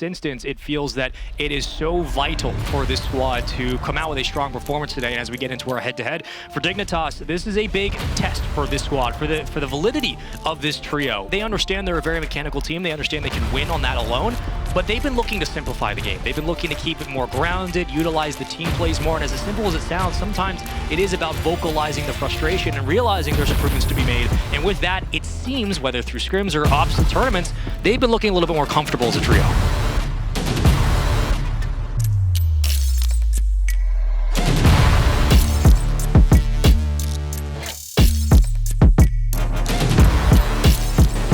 instance, it feels that it is so vital for this squad to come out with a strong performance today. And as we get into our head-to-head for Dignitas, this is a big test for this squad, for the validity of this trio. They understand they're a very mechanical team. They understand they can win on that alone, but they've been looking to simplify the game. They've been looking to keep it more grounded, utilize the team plays more, and as simple as it sounds, sometimes it is about vocalizing the frustration and realizing there's improvements to be made. And with that, it seems, whether through scrims or ops and tournaments, they've been looking a little bit more comfortable as a trio.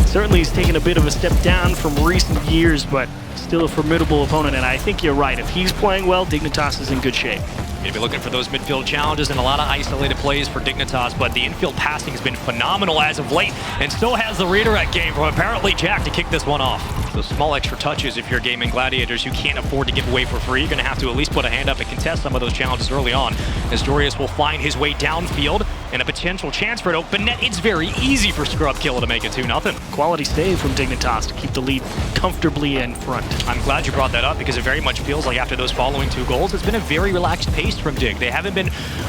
Certainly he's taken a bit of a step down from recent years, but still a formidable opponent, and I think you're right. If he's playing well, Dignitas is in good shape. Maybe looking for those midfield challenges and a lot of isolated plays for Dignitas, but the infield passing has been phenomenal as of late, and so has the redirect game from apparently Jack to kick this one off. Those small extra touches, if you're Gaimin Gladiators, you can't afford to give away for free. You're going to have to at least put a hand up and contest some of those challenges early on, as Dorius will find his way downfield and a potential chance for an open net. It's very easy for Scrub Killer to make it 2-0. Quality save from Dignitas to keep the lead comfortably in front. I'm glad you brought that up, because it very much feels like after those following 2 goals, it's been a very relaxed pace from Dig. They haven't been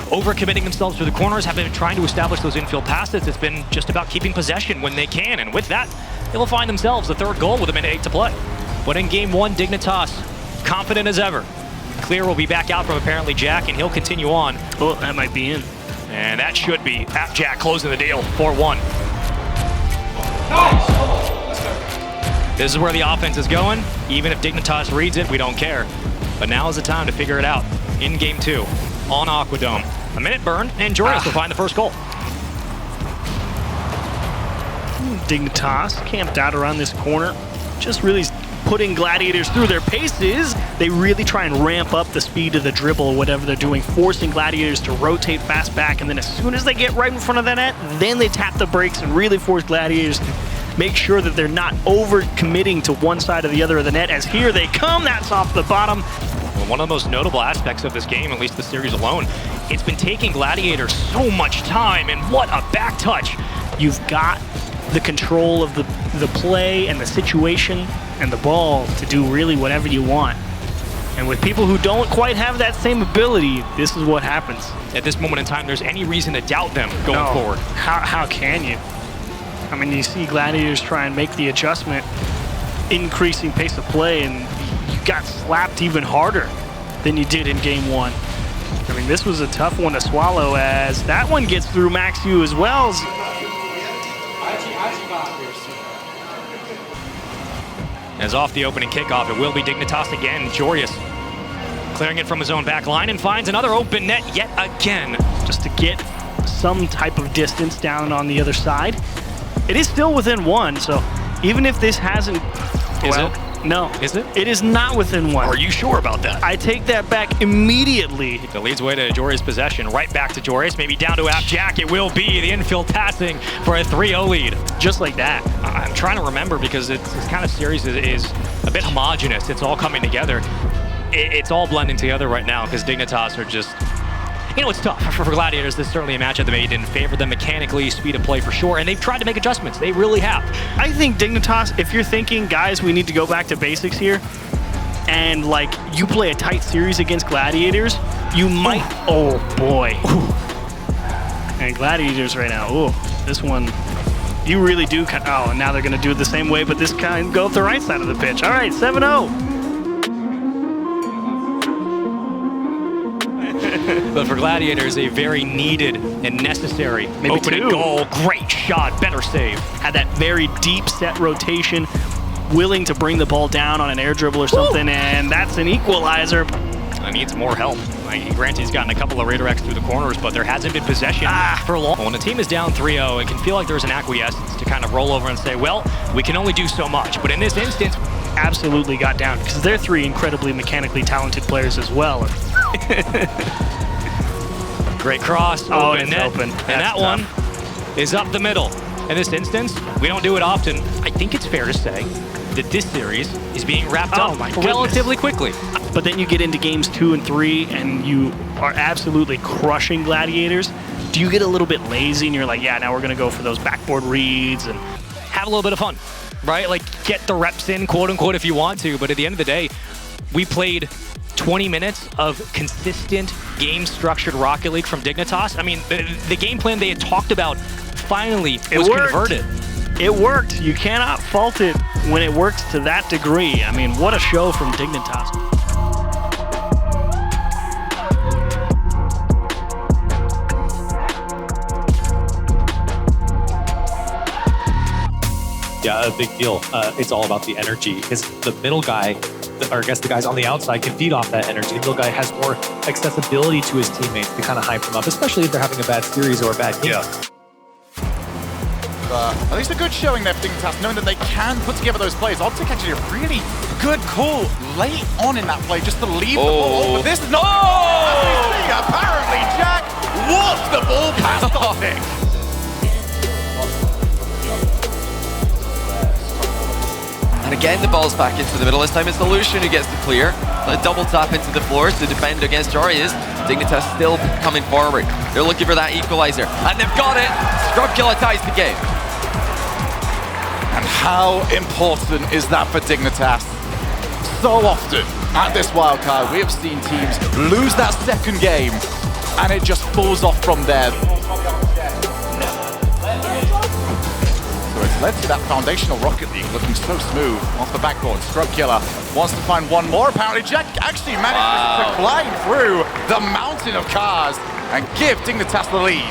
overcommitting themselves to the corners, haven't been trying to establish those infield passes. It's been just about keeping possession when they can, and with that, they will find themselves the 3rd goal with a minute 8 to play. But in game 1, Dignitas, confident as ever. Clear will be back out from apparently Jack, and he'll continue on. Oh, that might be in. And that should be Jack closing the deal, 4-1. This is where the offense is going. Even if Dignitas reads it, we don't care. But now is the time to figure it out. In game 2, on Aquadome. A minute burn, and Dorius will find the 1st goal. Dignitas camped out around this corner, just really putting Gladiators through their paces. They really try and ramp up the speed of the dribble, whatever they're doing, forcing Gladiators to rotate fast back, and then as soon as they get right in front of the net, then they tap the brakes and really force Gladiators to make sure that they're not over-committing to one side or the other of the net. As here they come, that's off the bottom. Well, one of the most notable aspects of this game, at least the series alone, it's been taking Gladiators so much time, and what a back touch. You've got the control of the play and the situation and the ball to do really whatever you want. And with people who don't quite have that same ability, this is what happens. At this moment in time, there's any reason to doubt them going forward. How can you? I mean, you see Gladiators try and make the adjustment, increasing pace of play, and you got slapped even harder than you did in game 1. I mean, this was a tough one to swallow, as that one gets through Max U as well. As off the opening kickoff, it will be Dignitas again. Dorius clearing it from his own back line and finds another open net yet again. Just to get some type of distance down on the other side. It is still within 1, so even if this hasn't... Is it? No. Is it? It is not within 1. Are you sure about that? I take that back immediately. The leads way to Dorius' possession. Right back to Dorius, maybe down to Jack. It will be the infield passing for a 3-0 lead. Just like that. I'm trying to remember, because this kind of series is a bit homogenous. It's all coming together. It's all blending together right now, because Dignitas are just... You know, it's tough. For Gladiators, this is certainly a matchup that maybe didn't favor them mechanically, speed of play for sure, and they've tried to make adjustments. They really have. I think Dignitas, if you're thinking, guys, we need to go back to basics here, and like you play a tight series against Gladiators, you might... Oh, boy. And Gladiators right now, this one, you really do... Oh, and now they're going to do it the same way, but this kind go up the right side of the pitch. All right, 7-0. But for Gladiators, a very needed and necessary opening goal. Great shot, better save. Had that very deep set rotation, willing to bring the ball down on an air dribble or something, and that's an equalizer. Needs more help. Granted, he's gotten a couple of redirects through the corners, but there hasn't been possession for long. When a team is down 3-0, it can feel like there's an acquiescence to kind of roll over and say, well, we can only do so much. But in this instance, absolutely got down, because they're 3 incredibly mechanically talented players as well. Great cross, open net, open. And that one is up the middle. In this instance, we don't do it often. I think it's fair to say that this series is being wrapped up relatively quickly. But then you get into games 2 and 3, and you are absolutely crushing Gladiators. Do you get a little bit lazy, and you're like, yeah, now we're going to go for those backboard reads and have a little bit of fun? right? Like, get the reps in, quote unquote, if you want to. But at the end of the day, we played 20 minutes of consistent game-structured Rocket League from Dignitas. I mean, the game plan they had talked about finally was converted. It worked. You cannot fault it when it works to that degree. I mean, what a show from Dignitas. Yeah, a big deal. It's all about the energy, because the middle guy, or I guess the guys on the outside, can feed off that energy. The middle guy has more accessibility to his teammates to kind of hype them up, especially if they're having a bad series or a bad game. Yeah. At least a good showing there for Dignitas, knowing that they can put together those plays. OpTic actually a really good call late on in that play just to leave the ball. But this is not... Apparently, Jack walked the ball past OpTic. And again, the ball's back into the middle. This time it's the Lucian who gets the clear. A double tap into the floors to defend against Jarius. Dignitas still coming forward. They're looking for that equalizer. And they've got it! Scrub Killer ties the game. And how important is that for Dignitas? So often at this wildcard, we have seen teams lose that second game, and it just falls off from there. So it's led to that foundational Rocket League looking so smooth off the backboard. Scrub Killer wants to find one more. Apparently, Jack actually managed to climb through the mountain of cars and give Dignitas the lead.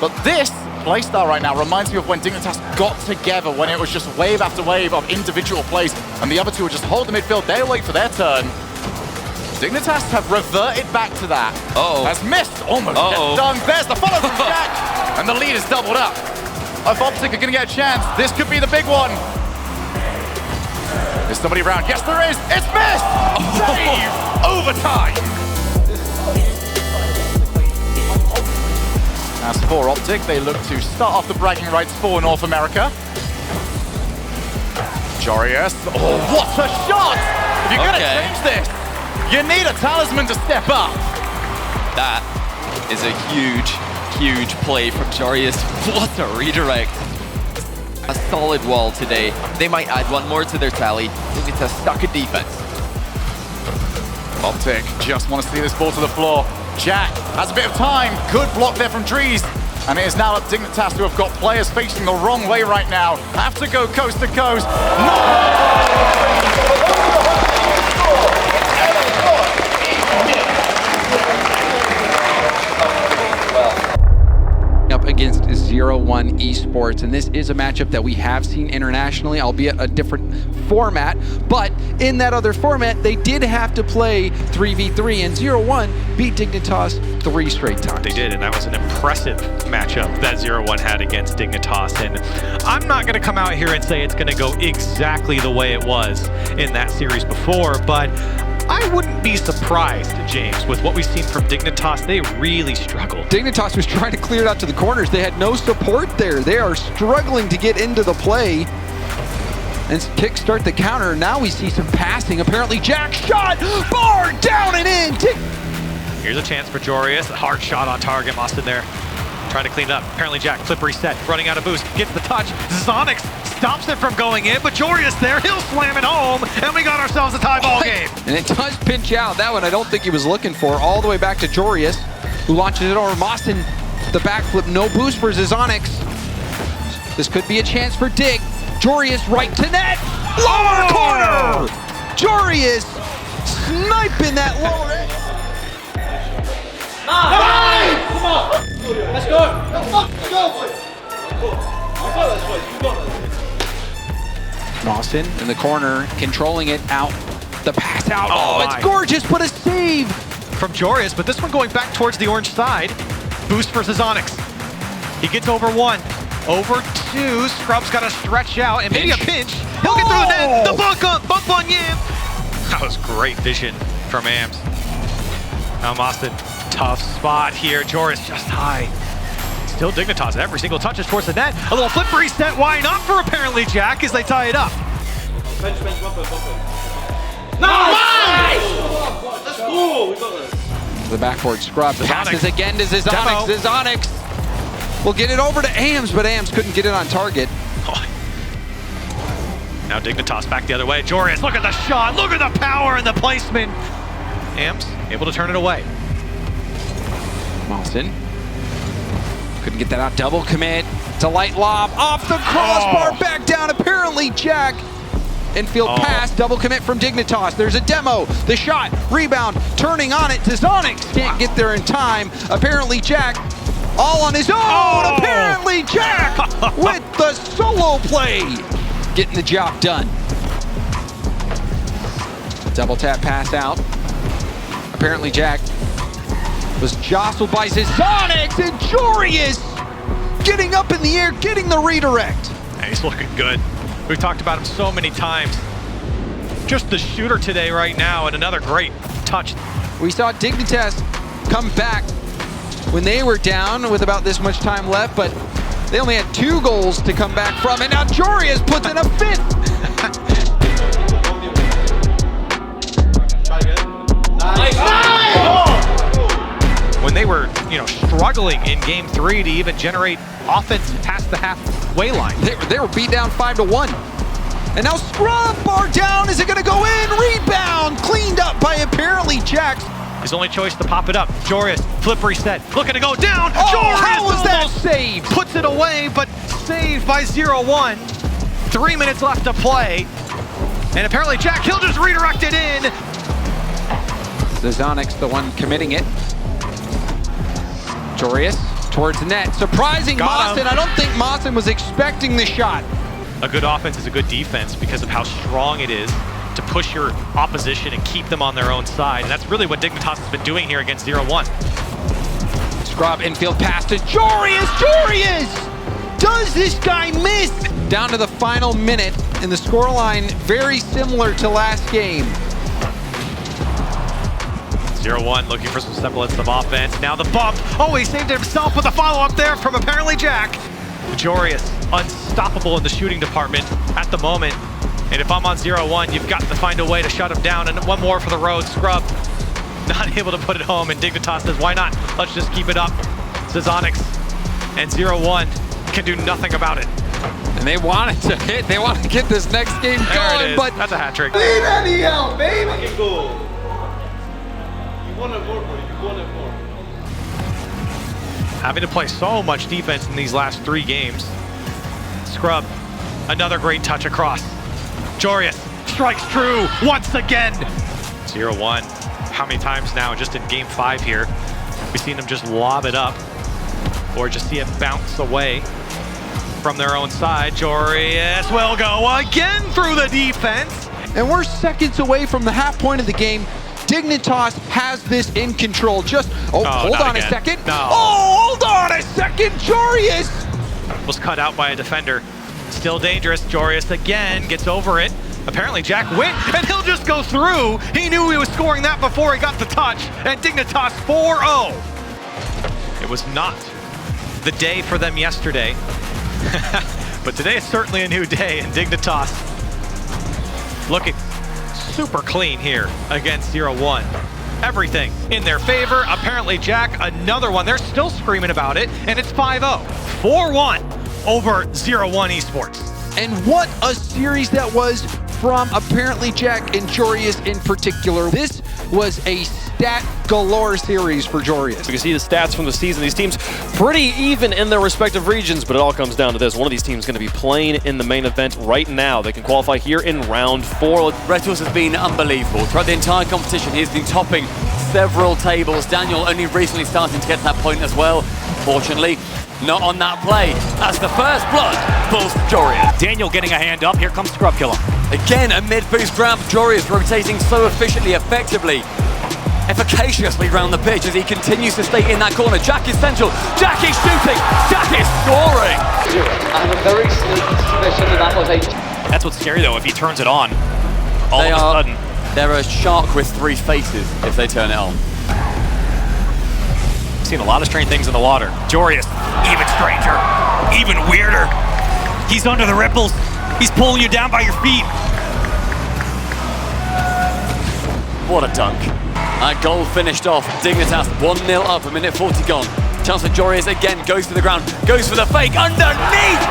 But this playstyle right now reminds me of when Dignitas got together, when it was just wave after wave of individual plays, and the other two would just hold the midfield. They'll wait for their turn. Dignitas have reverted back to that. Has missed, almost gets done. There's the follow from Jack, and the lead is doubled up. If OpTic are going to get a chance, this could be the big one. Is somebody around? Yes, there is. It's missed! Save! Overtime! As for OpTic, they look to start off the bragging rights for North America. Jarius. Oh, what a shot! If you're going to change this, you need a talisman to step up. That is a huge play from Jarius. What a redirect. A solid wall today. They might add one more to their tally. Dignitas stuck in defense. OpTic just want to see this ball to the floor. Jack has a bit of time. Good block there from Drees. And it is now up Dignitas, who have got players facing the wrong way right now. Have to go coast to coast. Up against 0-1 Esports, and this is a matchup that we have seen internationally, albeit a different format, but in that other format they did have to play 3v3, and 0-1 beat Dignitas 3 straight times. They did, and that was an impressive matchup that 0-1 had against Dignitas. And I'm not going to come out here and say it's going to go exactly the way it was in that series before, but I wouldn't be surprised, James, with what we've seen from Dignitas. They really struggled. Dignitas was trying to clear it out to the corners. They had no support there. They are struggling to get into the play and kickstart the counter. Now we see some passing. Apparently Jack shot, bar down and in. Here's a chance for Jarius. A hard shot on target. Mostyn there trying to clean it up. Apparently Jack, flip reset, running out of boost, gets the touch. Zonix stops it from going in, but Jarius there, he'll slam it home, and we got ourselves a tie ball game. And it does pinch out. That one I don't think he was looking for. All the way back to Jarius, who launches it over. Mostyn, the backflip, no boost for Zonix. This could be a chance for Dig. Jarius right to net, lower corner! Jarius sniping that lower edge. Nice! Come on! Let's go! Let's go! Mostyn in the corner, controlling it out. The pass out. Oh, It's gorgeous, but a save from Jarius, but this one going back towards the orange side. Boost for Zonix. He gets over one. Over two. Scrub's got to stretch out, and maybe a pinch. He'll get through the net. The bump on Yim. That was great vision from Ams. Now Mostyn, tough spot here. Jarius just high. Still Dignitas. Every single touch is towards the net. A little flip reset. Why not for apparently Jack as they tie it up. Nice! Let's go! We got this. The backboard Scrub passes Zonix. again to Zonix. Zonix will get it over to Ams, but Ams couldn't get it on target. Now Dignitas back the other way. Jorius, look at the shot. Look at the power and the placement. Amps able to turn it away. Mawson couldn't get that out. Double commit to light lob off the crossbar, back down. Apparently Jack. Infield pass, double commit from Dignitas. There's a demo. The shot, rebound, turning on it to Zonix. Can't get there in time. Apparently Jack all on his own. Apparently Jack with the solo play. Getting the job done. Double tap pass out. Apparently Jack was jostled by Zonix, and Jorius getting up in the air, getting the redirect. He's looking good. We've talked about him so many times. Just the shooter today right now, and another great touch. We saw Dignitas come back when they were down with about this much time left, but they only had 2 goals to come back from, and now Jorius puts in a 5th. When they were, struggling in Game 3 to even generate offense past the halfway line. They were beat down 5-1. And now Scrub, bar down, is it gonna go in? Rebound, cleaned up by apparently Jax. His only choice to pop it up. Jorius, flip reset, looking to go down. Oh, Jorius how was that saved? Puts it away, but saved by 0-1. 3 minutes left to play. And apparently Jack, he'll just redirect it in. Zonix, the one committing it. Jorius towards the net, surprising Mawson. I don't think Mawson was expecting the shot. A good offense is a good defense because of how strong it is to push your opposition and keep them on their own side. And that's really what Dignitas has been doing here against 0-1. Scrub infield pass to Jorius. Jorius! Does this guy miss? Down to the final minute, and the scoreline very similar to last game. 0-1 looking for some semblance of offense. Now the bump. Oh, he saved himself with a follow-up there from apparently Jack. Jorius, unstoppable in the shooting department at the moment. And if I'm on 0-1, you've got to find a way to shut him down. And one more for the road. Scrub not able to put it home. And Dignitas says, why not? Let's just keep it up. Zonix and 0-1 can do nothing about it. And they wanted to hit. They want to get this next game going. But that's a hat trick. Leave any out, baby. Having to play so much defense in these last 3 games. Scrub, another great touch across. Jorius strikes true once again. 0-1. How many times now just in Game 5 here? We've seen them just lob it up or just see it bounce away from their own side. Jorius will go again through the defense. And we're seconds away from the half point of the game. Dignitas has this in control. Hold on a second. No. Oh, hold on a second. Jorius was cut out by a defender. Still dangerous. Jorius again gets over it. Apparently Jack went, and he'll just go through. He knew he was scoring that before he got the touch. And Dignitas 4-0. It was not the day for them yesterday. But today is certainly a new day, and Dignitas looking super clean here against 0-1. Everything in their favor. Apparently Jack, another one. They're still screaming about it, and it's 5-0. 4-1 over 0-1 Esports. And what a series that was from apparently Jack and Jorius in particular. This was a stat galore series for Jorius. You can see the stats from the season. These teams pretty even in their respective regions, but it all comes down to this. One of these teams is going to be playing in the main event right now. They can qualify here in round 4. Retals has been unbelievable. Throughout the entire competition, he's been topping several tables. Daniel only recently starting to get to that point as well. Fortunately, not on that play, as the first blood falls to Jorius. Daniel getting a hand up. Here comes Scrub Killer. Again, a mid-boost grab. Jorius rotating so efficiently, effectively, efficaciously round the pitch as he continues to stay in that corner. Jack is central. Jack is shooting. Jack is scoring. And a very sneaky submission, and that was a... That's what's scary, though, if he turns it on all of a sudden. They're a shark with 3 faces if they turn it on. Seen a lot of strange things in the water. Jorius, even stranger, even weirder. He's under the ripples. He's pulling you down by your feet. What a dunk. That goal finished off. Dignitas 1-0 up, a minute 40 gone. Chance for Jorius again, goes to the ground, goes for the fake underneath.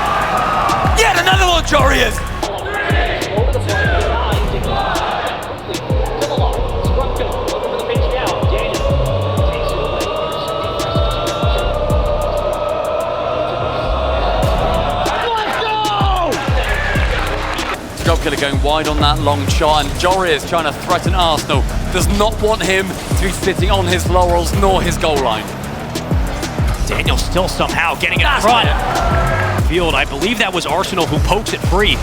Yet another one, Jorius. Killer going wide on that long shot, and Jorius trying to threaten Arsenal. Does not want him to be sitting on his laurels nor his goal line. Daniel still somehow getting it in front. Field, I believe that was Arsenal who pokes it free.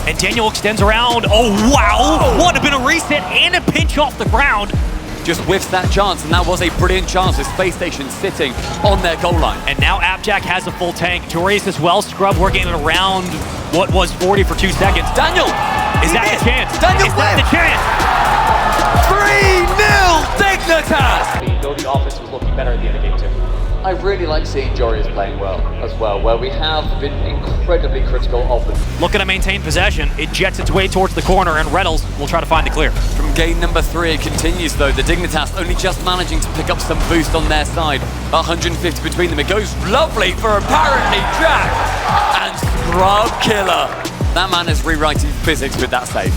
And Daniel extends around. Oh, wow. Would have been a reset and a pinch off the ground. Just whiffs that chance, and that was a brilliant chance with Spacestation sitting on their goal line. And now AppJack has a full tank. Jorius as well. Scrub working it around what was 40 for 2 seconds. Daniel! Is that the chance? Daniel Is that the chance? 3-0 Dignitas! Though the offense was looking better at the end of game 2. I really like seeing Jorius playing well as well, where we have been incredibly critical of them. Looking to maintain possession. It jets its way towards the corner, and Reynolds will try to find the clear. From game number 3, it continues though. The Dignitas only just managing to pick up some boost on their side. 150 between them. It goes lovely for apparently Jack and Scrub Killer. That man is rewriting physics with that save.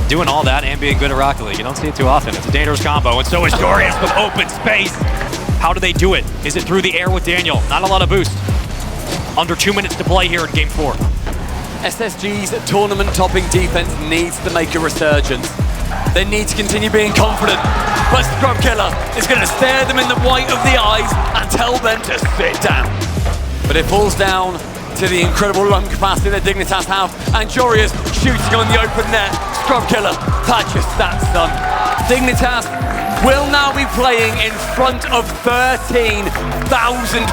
Doing all that and being good at Rocket League. You don't see it too often. It's a dangerous combo, and so is Jorius with open space. How do they do it? Is it through the air with Daniel? Not a lot of boost. Under 2 minutes to play here in game 4. SSG's tournament-topping defense needs to make a resurgence. They need to continue being confident, but Scrub Killer is going to stare them in the white of the eyes and tell them to sit down. But it falls down to the incredible lung capacity that Dignitas have, and Jorius shooting on the open net. Scrub Killer, patch your stats, son. Dignitas will now be playing in front of 13,000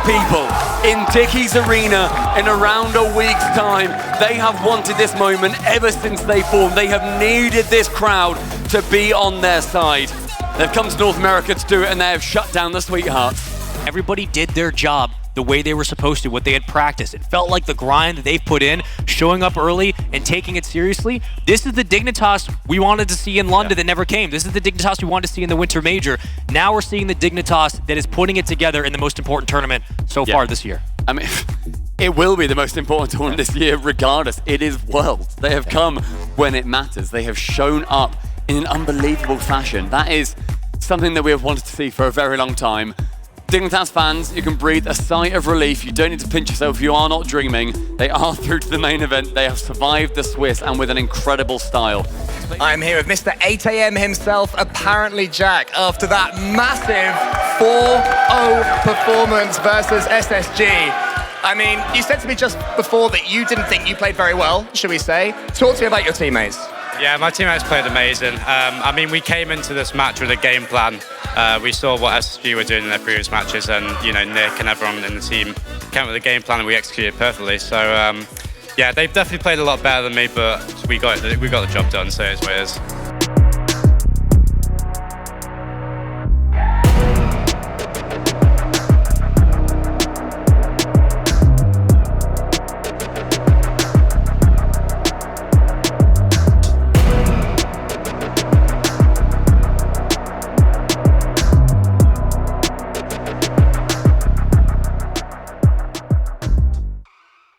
people in Dickie's Arena in around a week's time. They have wanted this moment ever since they formed. They have needed this crowd to be on their side. They've come to North America to do it, and they have shut down the Sweethearts. Everybody did their job the way they were supposed to, what they had practiced. It felt like the grind that they've put in, showing up early and taking it seriously. This is the Dignitas we wanted to see in London that never came. This is the Dignitas we wanted to see in the Winter Major. Now we're seeing the Dignitas that is putting it together in the most important tournament so far this year. I mean, it will be the most important tournament this year regardless. It is Worlds. They have come when it matters. They have shown up in an unbelievable fashion. That is something that we have wanted to see for a very long time. Dignitas fans, you can breathe a sigh of relief. You don't need to pinch yourself. You are not dreaming. They are through to the main event. They have survived the Swiss, and with an incredible style. I'm here with Mr. 8 AM himself, apparently Jack, after that massive 4-0 performance versus SSG. I mean, you said to me just before that you didn't think you played very well, should we say. Talk to me about your teammates. Yeah, my teammates played amazing. I mean, we came into this match with a game plan. We saw what SSG were doing in their previous matches, and you know, Nick and everyone in the team came up with a game plan, and we executed perfectly. So yeah, they've definitely played a lot better than me, but we got the job done. So it's what it is.